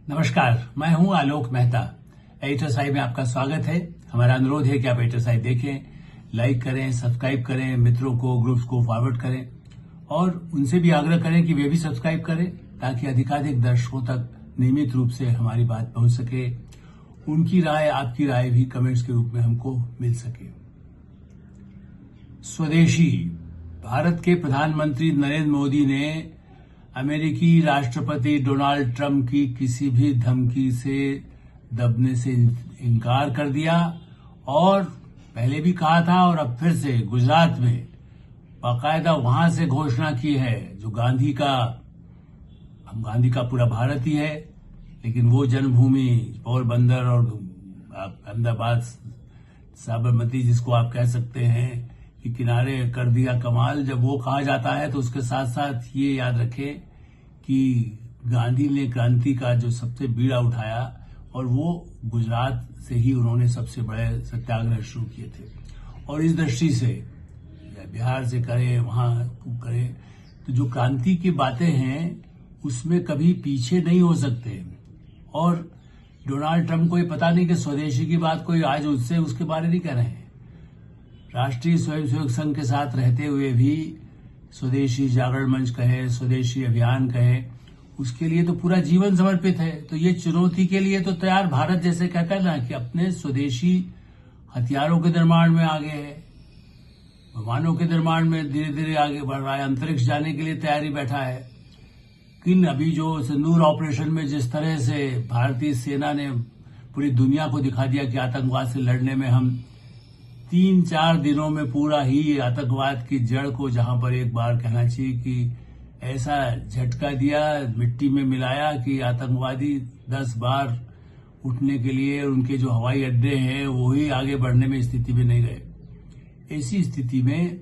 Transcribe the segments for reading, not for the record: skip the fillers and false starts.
नमस्कार, मैं हूं आलोक मेहता। एडिटर्स आई में आपका स्वागत है। हमारा अनुरोध है कि आप एडिटर्स आई देखें, लाइक करें, सब्सक्राइब करें, मित्रों को, ग्रुप्स को फॉरवर्ड करें और उनसे भी आग्रह करें कि वे भी सब्सक्राइब करें ताकि अधिकाधिक दर्शकों तक नियमित रूप से हमारी बात पहुंच सके। उनकी राय, आपकी राय भी कमेंट्स के रूप में हमको मिल सके। स्वदेशी। भारत के प्रधानमंत्री नरेंद्र मोदी ने अमेरिकी राष्ट्रपति डोनाल्ड ट्रंप की किसी भी धमकी से दबने से इनकार कर दिया और पहले भी कहा था और अब फिर से गुजरात में बाकायदा वहां से घोषणा की है जो गांधी का पूरा भारत ही है, लेकिन वो जन्मभूमि पोरबंदर और अहमदाबाद साबरमती जिसको आप कह सकते हैं कि किनारे कर दिया कमाल। जब वो कहा जाता है तो उसके साथ साथ ये याद रखें कि गांधी ने क्रांति का जो सबसे बीड़ा उठाया और वो गुजरात से ही उन्होंने सबसे बड़े सत्याग्रह शुरू किए थे। और इस दृष्टि से बिहार से करें, वहां करें, तो जो क्रांति की बातें हैं उसमें कभी पीछे नहीं हो सकते। और डोनाल्ड ट्रंप को ये पता नहीं कि स्वदेशी की बात कोई आज उससे उसके बारे नहीं कह रहे हैं। राष्ट्रीय स्वयंसेवक संघ के साथ रहते हुए भी स्वदेशी जागरण मंच कहे, स्वदेशी अभियान कहे, उसके लिए तो पूरा जीवन समर्पित है। तो ये चुनौती के लिए तो तैयार भारत जैसे कहता है ना कि अपने स्वदेशी हथियारों के निर्माण में आगे है, विमानों के निर्माण में धीरे धीरे आगे बढ़ रहा है, अंतरिक्ष जाने के लिए तैयारी बैठा है। किन अभी जो सिंदूर ऑपरेशन में जिस तरह से भारतीय सेना ने पूरी दुनिया को दिखा दिया कि आतंकवाद से लड़ने में हम 3-4 दिनों में पूरा ही आतंकवाद की जड़ को, जहां पर एक बार कहना चाहिए कि ऐसा झटका दिया, मिट्टी में मिलाया कि आतंकवादी 10 बार उठने के लिए उनके जो हवाई अड्डे हैं वो ही आगे बढ़ने में स्थिति में नहीं गए। ऐसी स्थिति में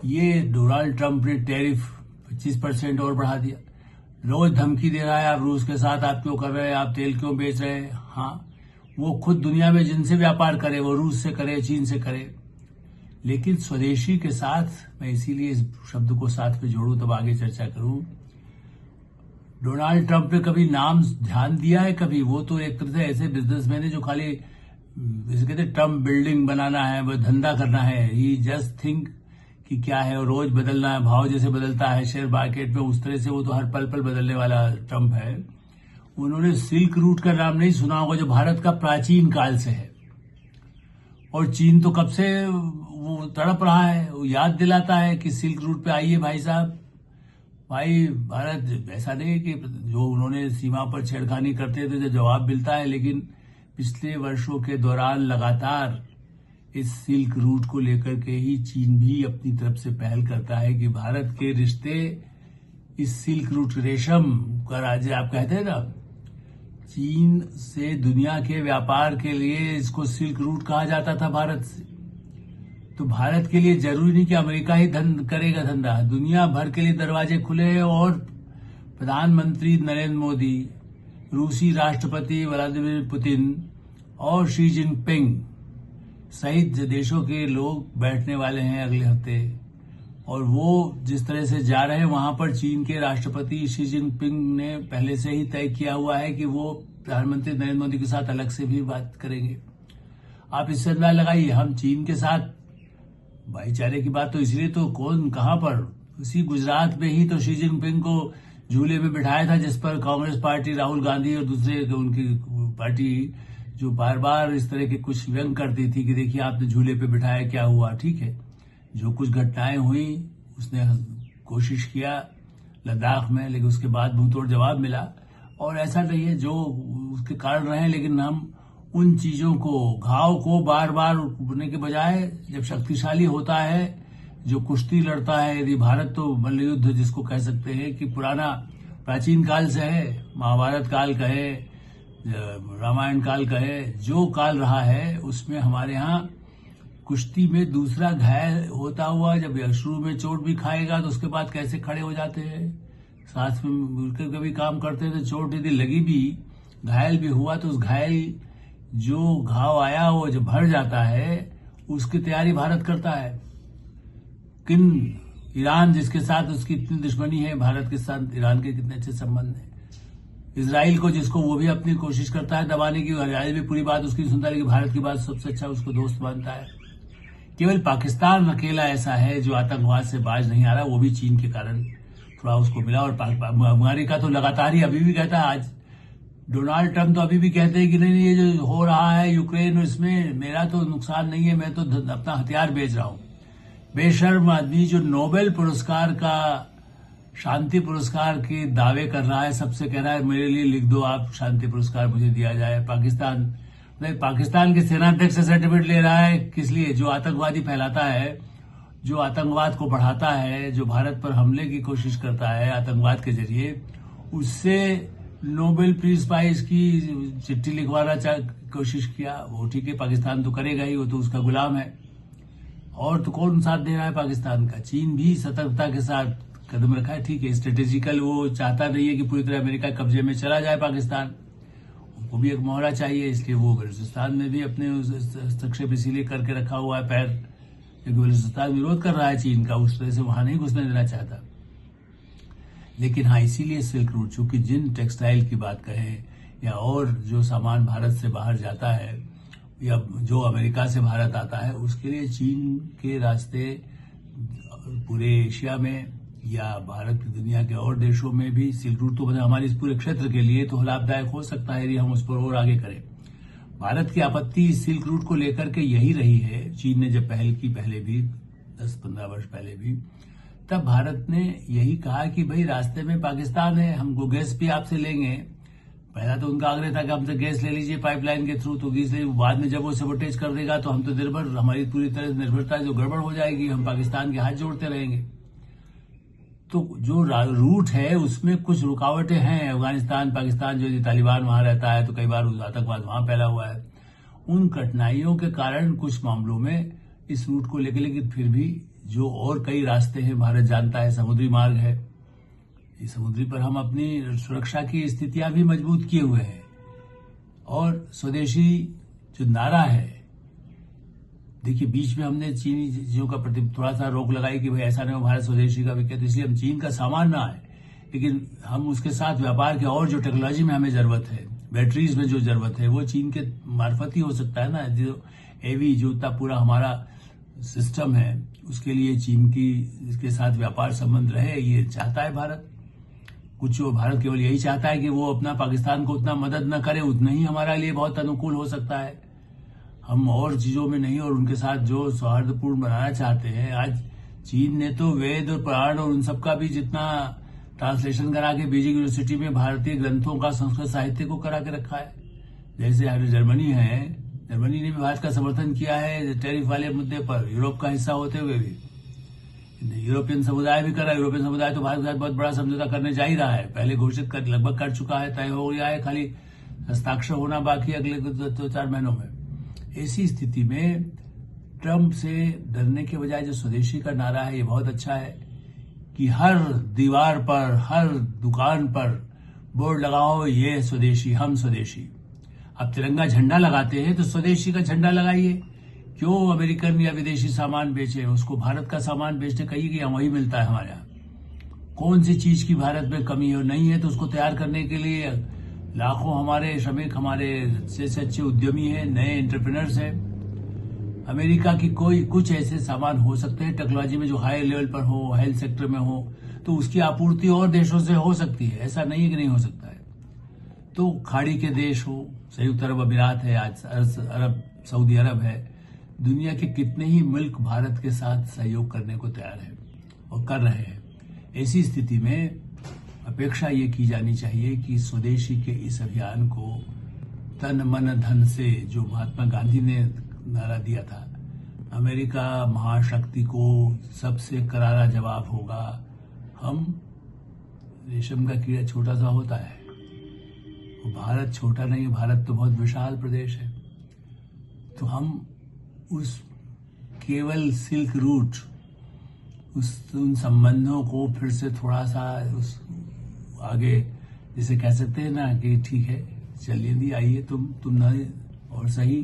ये डोनाल्ड ट्रंप ने टैरिफ 25% और बढ़ा दिया। रोज धमकी दे रहा है, आप रूस के साथ आप क्यों कर रहे हैं, आप तेल क्यों बेच रहे हैं। हाँ, वो खुद दुनिया में जिनसे व्यापार करे, वो रूस से करे, चीन से करे, लेकिन स्वदेशी के साथ, मैं इसीलिए इस शब्द को साथ में जोड़ूं तब आगे चर्चा करूं। डोनाल्ड ट्रंप ने कभी नाम ध्यान दिया है कभी? वो तो एक तरह से ऐसे बिजनेसमैन है जो खाली जैसे कहते ट्रंप बिल्डिंग बनाना है, वो धंधा करना है। ही जस्ट थिंक कि क्या है, और रोज बदलना है, भाव जैसे बदलता है शेयर मार्केट में उस तरह से वो तो हर पल पल बदलने वाला ट्रंप है। उन्होंने सिल्क रूट का नाम नहीं सुना होगा जो भारत का प्राचीन काल से है, और चीन तो कब से वो तड़प रहा है, वो याद दिलाता है कि सिल्क रूट पे आइए भाई साहब। भाई भारत ऐसा नहीं कि जो उन्होंने सीमा पर छेड़खानी करते थे तो जवाब मिलता है, लेकिन पिछले वर्षों के दौरान लगातार इस सिल्क रूट को लेकर के ही चीन भी अपनी तरफ से पहल करता है कि भारत के रिश्ते इस सिल्क रूट, रेशम का राज्य आप कहते हैं ना, चीन से दुनिया के व्यापार के लिए इसको सिल्क रूट कहा जाता था भारत से। तो भारत के लिए जरूरी नहीं कि अमेरिका ही करेगा धंधा, दुनिया भर के लिए दरवाजे खुले हैं। और प्रधानमंत्री नरेंद्र मोदी, रूसी राष्ट्रपति व्लादिमीर पुतिन और शी जिनपिंग सहित देशों के लोग बैठने वाले हैं अगले हफ्ते, और वो जिस तरह से जा रहे हैं वहां पर चीन के राष्ट्रपति शी जिनपिंग ने पहले से ही तय किया हुआ है कि वो प्रधानमंत्री नरेंद्र मोदी के साथ अलग से भी बात करेंगे। आप इससे अंदाजा लगाइए, हम चीन के साथ भाईचारे की बात तो इसलिए तो कौन कहां पर, उसी गुजरात में ही तो शी जिनपिंग को झूले में बिठाया था जिस पर कांग्रेस पार्टी, राहुल गांधी और दूसरे उनकी पार्टी जो बार बार इस तरह के कुछ व्यंग करती थी कि देखिए आपने झूले पे बिठाया, क्या हुआ। ठीक है, जो कुछ घटनाएं हुई उसने कोशिश किया लद्दाख में, लेकिन उसके बाद मुंहतोड़ जवाब मिला। और ऐसा नहीं है जो उसके कारण रहे, लेकिन हम उन चीजों को, घाव को बार बार उठने के बजाय जब शक्तिशाली होता है, जो कुश्ती लड़ता है, यदि भारत तो मल्ल युद्ध जिसको कह सकते हैं कि पुराना प्राचीन काल से है, महाभारत काल कहे, रामायण काल कहे, जो काल रहा है उसमें हमारे यहाँ कुश्ती में दूसरा घायल होता हुआ जब शुरू में चोट भी खाएगा तो उसके बाद कैसे खड़े हो जाते हैं, साथ में मिलकर कभी काम करते हैं, तो चोट यदि लगी भी, घायल भी हुआ तो उस घायल जो घाव आया वो जब भर जाता है उसकी तैयारी भारत करता है। किन ईरान जिसके साथ उसकी इतनी दुश्मनी है, भारत के साथ ईरान के कितने अच्छे संबंध हैं। इसराइल को, जिसको वो भी अपनी कोशिश करता है दबाने की, इसराइल भी पूरी बात उसकी सुनता है, लेकिन भारत की बात सबसे अच्छा उसको दोस्त मानता है। केवल पाकिस्तान अकेला ऐसा है जो आतंकवाद से बाज नहीं आ रहा, वो भी चीन के कारण थोड़ा उसको मिला। और अमेरिका तो लगातार ही अभी भी कहता है, आज डोनाल्ड ट्रंप तो अभी भी कहते हैं कि नहीं ये जो हो रहा है यूक्रेन, इसमें मेरा तो नुकसान नहीं है, मैं तो अपना हथियार बेच रहा हूं। बेशर्म आदमी जो नोबेल पुरस्कार का, शांति पुरस्कार के दावे कर रहा है, सबसे कह रहा है मेरे लिए लिख दो आप, शांति पुरस्कार मुझे दिया जाए। पाकिस्तान के सेनाध्यक्ष से सर्टिफिकेट ले रहा है, किस लिए? जो आतंकवादी फैलाता है, जो आतंकवाद को बढ़ाता है, जो भारत पर हमले की कोशिश करता है आतंकवाद के जरिए, उससे नोबेल पीस प्राइज की चिट्ठी लिखवाना कोशिश किया। वो ठीक है, पाकिस्तान तो करेगा ही, वो तो उसका गुलाम है। और तो कौन साथ दे रहा है पाकिस्तान का? चीन भी सतर्कता के साथ कदम रखा है। ठीक है, स्ट्रेटेजिकल वो चाहता नहीं है कि पूरी तरह अमेरिका के कब्जे में चला जाए पाकिस्तान, उनको भी एक मोहरा चाहिए, इसलिए वो बलूचिस्तान में भी अपने हस्तक्षेप इसीलिए करके रखा हुआ है पैर, क्योंकि बलूचिस्तान विरोध कर रहा है चीन का, उस तरह से वहां नहीं घुसने देना चाहता। लेकिन हाँ, इसीलिए सिल्क रूट, चूंकि जिन टेक्सटाइल की बात करें या और जो सामान भारत से बाहर जाता है या जो अमेरिका से भारत आता है, उसके लिए चीन के रास्ते पूरे एशिया में या भारत की दुनिया के और देशों में भी सिल्क रूट तो हमारे इस पूरे क्षेत्र के लिए तो लाभदायक हो सकता है यदि हम उस पर और आगे करें। भारत की आपत्ति सिल्क रूट को लेकर के यही रही है, चीन ने जब पहल की, पहले भी 10-15 वर्ष पहले भी, तब भारत ने यही कहा कि भाई रास्ते में पाकिस्तान है, हमको गैस भी आपसे लेंगे। पहला तो उनका आग्रह था कि हमसे गैस ले लीजिए पाइपलाइन के थ्रू, तो इसलिए बाद में जब वो सबोटेज कर देगा तो हम तो निर्भर, हमारी पूरी तरह निर्भरता जो गड़बड़ हो जाएगी, हम पाकिस्तान के हाथ जोड़ते रहेंगे। तो जो रूट है उसमें कुछ रुकावटें हैं। अफगानिस्तान, पाकिस्तान, जो तालिबान वहां रहता है तो कई बार आतंकवाद वहां फैला हुआ है। उन कठिनाइयों के कारण कुछ मामलों में इस रूट को लेकर, लेकिन फिर भी जो और कई रास्ते हैं भारत जानता है, समुद्री मार्ग है, इस समुद्री पर हम अपनी सुरक्षा की स्थितियां भी मजबूत किए हुए हैं। और स्वदेशी जो नारा है, देखिए बीच में हमने चीनी चीजों का प्रति थोड़ा सा रोक लगाई कि भाई ऐसा नहीं हो भारत स्वदेशी का बिके, तो इसलिए हम चीन का सामान ना आए, लेकिन हम उसके साथ व्यापार के और जो टेक्नोलॉजी में हमें जरूरत है, बैटरीज में जो जरूरत है, वो चीन के मार्फत ही हो सकता है ना। जो एवी जो इतना पूरा हमारा सिस्टम है, उसके लिए चीन की इसके साथ व्यापार संबंध रहे, ये चाहता है भारत। कुछ भारत केवल यही चाहता है कि वो अपना पाकिस्तान को उतना मदद न करे, उतना ही हमारा लिए बहुत अनुकूल हो सकता है। हम और चीजों में नहीं, और उनके साथ जो सौहार्दपूर्ण बनाना चाहते हैं। आज चीन ने तो वेद और पुराण और उन सबका भी जितना ट्रांसलेशन करा के बीजिंग यूनिवर्सिटी में भारतीय ग्रंथों का, संस्कृत साहित्य को करा के रखा है। जैसे जर्मनी है, जर्मनी ने भी भारत का समर्थन किया है टैरिफ वाले मुद्दे पर, यूरोप का हिस्सा होते हुए भी। यूरोपियन समुदाय भी कर रहा है। यूरोपियन समुदाय तो भारत के साथ बहुत बड़ा समझौता करने जा ही रहा है, पहले घोषित कर लगभग कर चुका है, तय हो गया है, खाली हस्ताक्षर होना बाकी अगले 2-4 महीनों में। ऐसी स्थिति में ट्रंप से डरने के बजाय जो स्वदेशी का नारा है, ये बहुत अच्छा है कि हर दीवार पर, हर दुकान पर बोर्ड लगाओ, ये स्वदेशी, हम स्वदेशी। अब तिरंगा झंडा लगाते हैं तो स्वदेशी का झंडा लगाइए। क्यों अमेरिकन या विदेशी सामान बेचे? उसको भारत का सामान बेचने कही कि वही मिलता है हमारे यहाँ। कौन सी चीज की भारत में कमी है और नहीं है, तो उसको तैयार करने के लिए लाखों हमारे श्रमिक, हमारे अच्छे से अच्छे उद्यमी हैं, नए एंटरप्रेन्योर्स हैं। अमेरिका की कुछ ऐसे सामान हो सकते हैं टेक्नोलॉजी में जो हाई लेवल पर हो, हेल्थ सेक्टर में हो, तो उसकी आपूर्ति और देशों से हो सकती है, ऐसा नहीं है कि नहीं हो सकता है। तो खाड़ी के देश हो, संयुक्त अरब अमीरात है, आज अरब सऊदी अरब है, दुनिया के कितने ही मुल्क भारत के साथ सहयोग करने को तैयार है और कर रहे हैं। ऐसी स्थिति में अपेक्षा ये की जानी चाहिए कि स्वदेशी के इस अभियान को तन मन धन से, जो महात्मा गांधी ने नारा दिया था, अमेरिका महाशक्ति को सबसे करारा जवाब होगा। हम रेशम का कीड़ा छोटा सा होता है, भारत छोटा नहीं, भारत तो बहुत विशाल प्रदेश है। तो हम उस केवल सिल्क रूट, उन संबंधों को फिर से थोड़ा सा उस आगे, जिसे कह सकते हैं ना कि ठीक है चलिए दी, आइए तुम ना, और सही।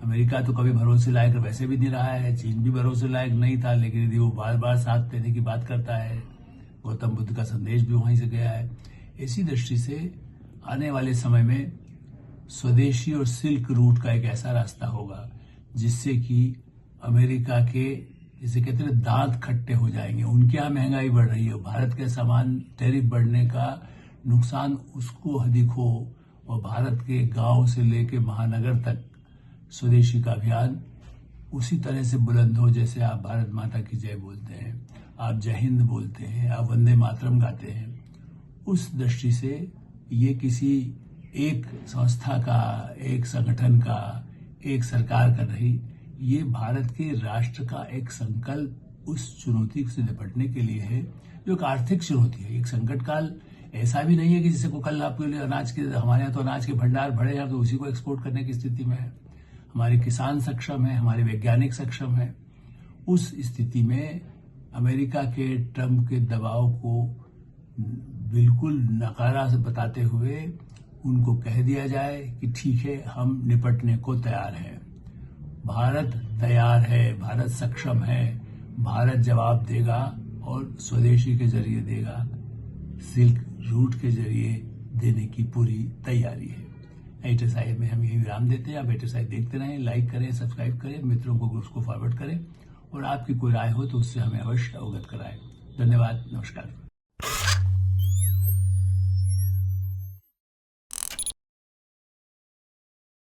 अमेरिका तो कभी भरोसे लायक वैसे भी नहीं रहा है, चीन भी भरोसे लायक नहीं था, लेकिन यदि वो बार बार साथ देने की बात करता है, गौतम बुद्ध का संदेश भी वहीं से गया है। इसी दृष्टि से आने वाले समय में स्वदेशी और सिल्क रूट का एक ऐसा रास्ता होगा जिससे कि अमेरिका के, जिसे कहते हैं, दांत खट्टे हो जाएंगे। उनके यहाँ महंगाई बढ़ रही है, भारत के सामान टैरिफ बढ़ने का नुकसान उसको अधिक हो, और भारत के गांव से लेके महानगर तक स्वदेशी का अभियान उसी तरह से बुलंद हो जैसे आप भारत माता की जय बोलते हैं, आप जय हिंद बोलते हैं, आप वंदे मातरम गाते हैं। उस दृष्टि से ये किसी एक संस्था का, एक संगठन का, एक सरकार कर रही, ये भारत के राष्ट्र का एक संकल्प उस चुनौती से निपटने के लिए है जो एक आर्थिक चुनौती है। एक संकट काल ऐसा भी नहीं है कि जिसे को कल आपके लिए अनाज के, हमारे यहाँ तो अनाज के भंडार भरे हैं तो उसी को एक्सपोर्ट करने की स्थिति में है, हमारे किसान सक्षम है, हमारे वैज्ञानिक सक्षम है। उस स्थिति में अमेरिका के ट्रंप के दबाव को बिल्कुल नकारा से बताते हुए उनको कह दिया जाए कि ठीक है, हम निपटने को तैयार हैं, भारत तैयार है, भारत सक्षम है, भारत जवाब देगा और स्वदेशी के जरिए देगा, सिल्क रूट के जरिए देने की पूरी तैयारी है। एटरसाइड में हम यही विराम देते हैं। आप एटरसाइड देखते रहें, लाइक करें, सब्सक्राइब करें, मित्रों को, ग्रुप्स को फॉरवर्ड करें, और आपकी कोई राय हो तो उससे हमें अवश्य अवगत कराएं। धन्यवाद, नमस्कार।